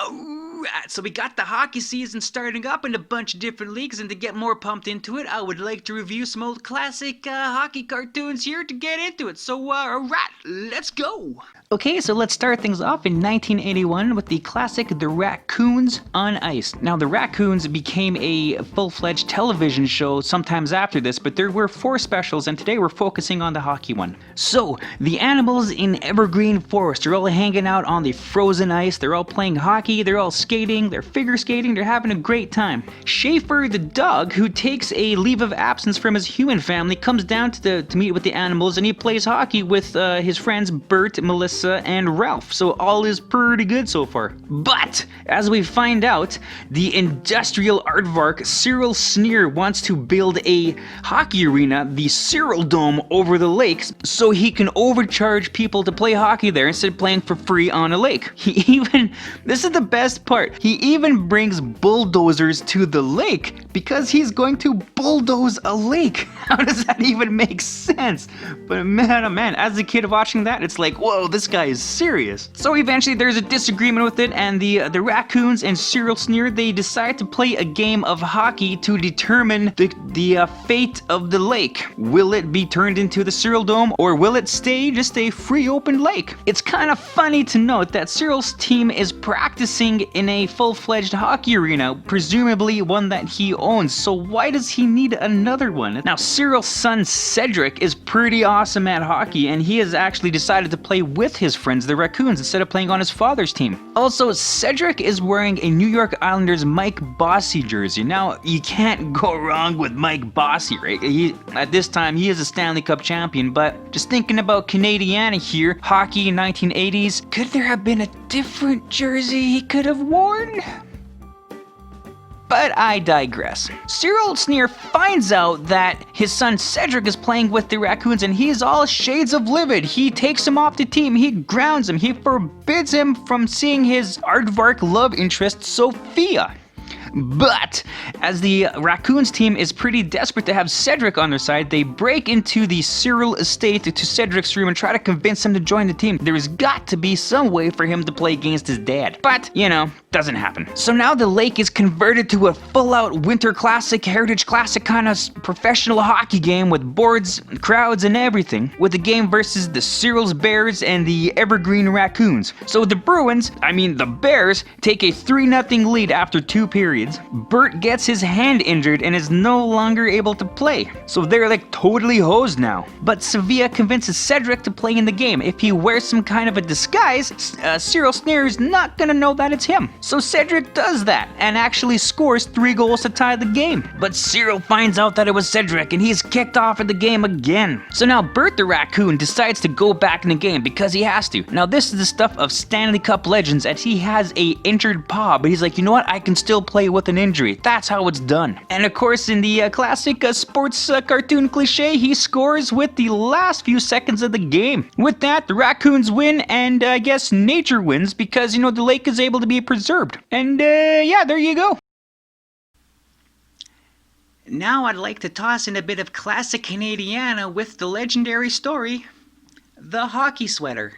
Alright, so we got the hockey season starting up in a bunch of different leagues, and to get more pumped into it, I would like to review some old classic hockey cartoons here to get into it. So, alright, let's go! Okay, so let's start things off in 1981 with the classic The Raccoons on Ice. Now, The Raccoons became a full-fledged television show sometimes after this, but there were 4 specials, and today we're focusing on the hockey one. So, the animals in Evergreen Forest are all hanging out on the frozen ice, they're all playing hockey, they're all skating, they're figure skating, they're having a great time. Schaefer the dog, who takes a leave of absence from his human family, comes down to meet with the animals, and he plays hockey with his friends Bert, Melissa, and Ralph, so all is pretty good so far. But, as we find out, the industrial aardvark Cyril Sneer wants to build a hockey arena, the Cyril Dome, over the lakes, so he can overcharge people to play hockey there instead of playing for free on a lake. This is the best part, he even brings bulldozers to the lake, because he's going to bulldoze a lake. How does that even make sense? But man, oh man, as a kid watching that, it's like, whoa, this guy is serious. So eventually there's a disagreement with it, and the Raccoons and Cyril Sneer, they decide to play a game of hockey to determine the fate of the lake. Will it be turned into the Cyril Dome, or will it stay just a free open lake? It's kind of funny to note that Cyril's team is practicing in a full-fledged hockey arena, presumably one that he owns, so why does he need another one? Now, Cyril's son Cedric is pretty awesome at hockey, and he has actually decided to play with his friends, the Raccoons, instead of playing on his father's team. Also, Cedric is wearing a New York Islanders Mike Bossy jersey. Now, you can't go wrong with Mike Bossy, right? At this time, he is a Stanley Cup champion, but just thinking about Canadiana here, hockey in 1980s, could there have been a different jersey he could have worn? But I digress. Cyril Sneer finds out that his son Cedric is playing with the Raccoons, and he is all shades of livid. He takes him off the team, he grounds him, he forbids him from seeing his aardvark love interest Sophia. But, as the Raccoons team is pretty desperate to have Cedric on their side, they break into the Cyril estate to Cedric's room and try to convince him to join the team. There's got to be some way for him to play against his dad. But, you know, doesn't happen. So now the lake is converted to a full-out Winter Classic, Heritage Classic kind of professional hockey game with boards, crowds, and everything, with the game versus the Cyril's Bears and the Evergreen Raccoons. So the the Bears, take a 3-0 lead after 2 periods. Bert gets his hand injured and is no longer able to play, so they're like totally hosed now. But Sevilla convinces Cedric to play in the game. If he wears some kind of a disguise, Cyril Sneer is not gonna know that it's him. So Cedric does that and actually scores 3 goals to tie the game. But Cyril finds out that it was Cedric and he's kicked off of the game again. So now Bert the Raccoon decides to go back in the game because he has to. Now this is the stuff of Stanley Cup legends, as he has a injured paw, but he's like, you know what, I can still play with an injury. That's how it's done. And of course, in the classic sports cartoon cliche, he scores with the last few seconds of the game. With that, the Raccoons win, and I guess nature wins because, you know, the lake is able to be preserved. And yeah, there you go. Now I'd like to toss in a bit of classic Canadiana with the legendary story, The Hockey Sweater.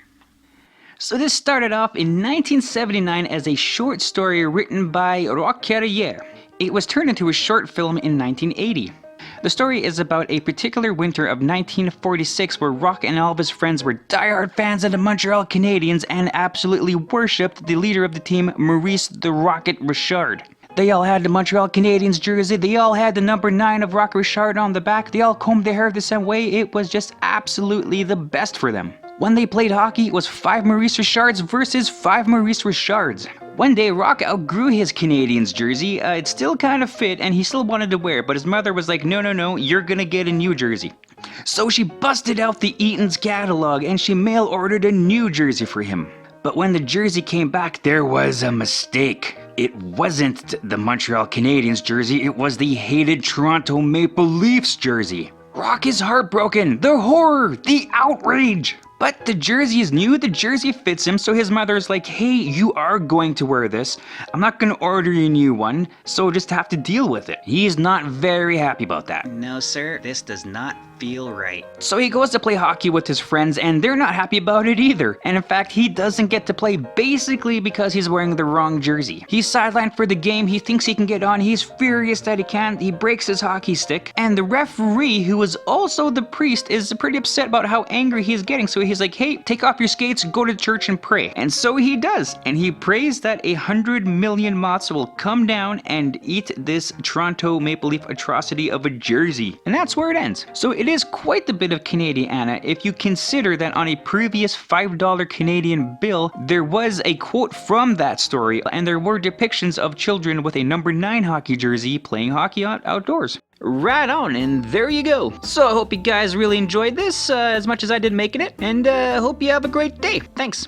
So this started off in 1979 as a short story written by Roch Carrière. It was turned into a short film in 1980. The story is about a particular winter of 1946 where Roch and all of his friends were diehard fans of the Montreal Canadiens and absolutely worshipped the leader of the team, Maurice the Rocket Richard. They all had the Montreal Canadiens jersey, they all had the number 9 of Rocket Richard on the back, they all combed their hair the same way. It was just absolutely the best for them. When they played hockey, it was 5 Maurice Richards versus 5 Maurice Richards. One day, Roch outgrew his Canadiens jersey. It still kind of fit, and he still wanted to wear it, but his mother was like, no, you're gonna get a new jersey. So she busted out the Eaton's catalog, and she mail-ordered a new jersey for him. But when the jersey came back, there was a mistake. It wasn't the Montreal Canadiens jersey, it was the hated Toronto Maple Leafs jersey. Roch is heartbroken, the horror, the outrage. But the jersey is new, the jersey fits him, so his mother's like, hey, you are going to wear this. I'm not going to order you a new one, so just have to deal with it. He's not very happy about that. No, sir, this does not feel right. So he goes to play hockey with his friends, and they're not happy about it either. And in fact, he doesn't get to play basically because he's wearing the wrong jersey. He's sidelined for the game, he thinks he can get on, he's furious that he can't, he breaks his hockey stick, and the referee, who is also the priest, is pretty upset about how angry he's getting, so he's like, hey, take off your skates, go to church and pray. And so he does, and he prays that 100 million moths will come down and eat this Toronto Maple Leaf atrocity of a jersey. And that's where it ends. So it is quite the bit of Canadiana if you consider that on a previous $5 Canadian bill, there was a quote from that story, and there were depictions of children with a number 9 hockey jersey playing hockey outdoors. Right on, and there you go. So I hope you guys really enjoyed this as much as I did making it, and hope you have a great day. Thanks.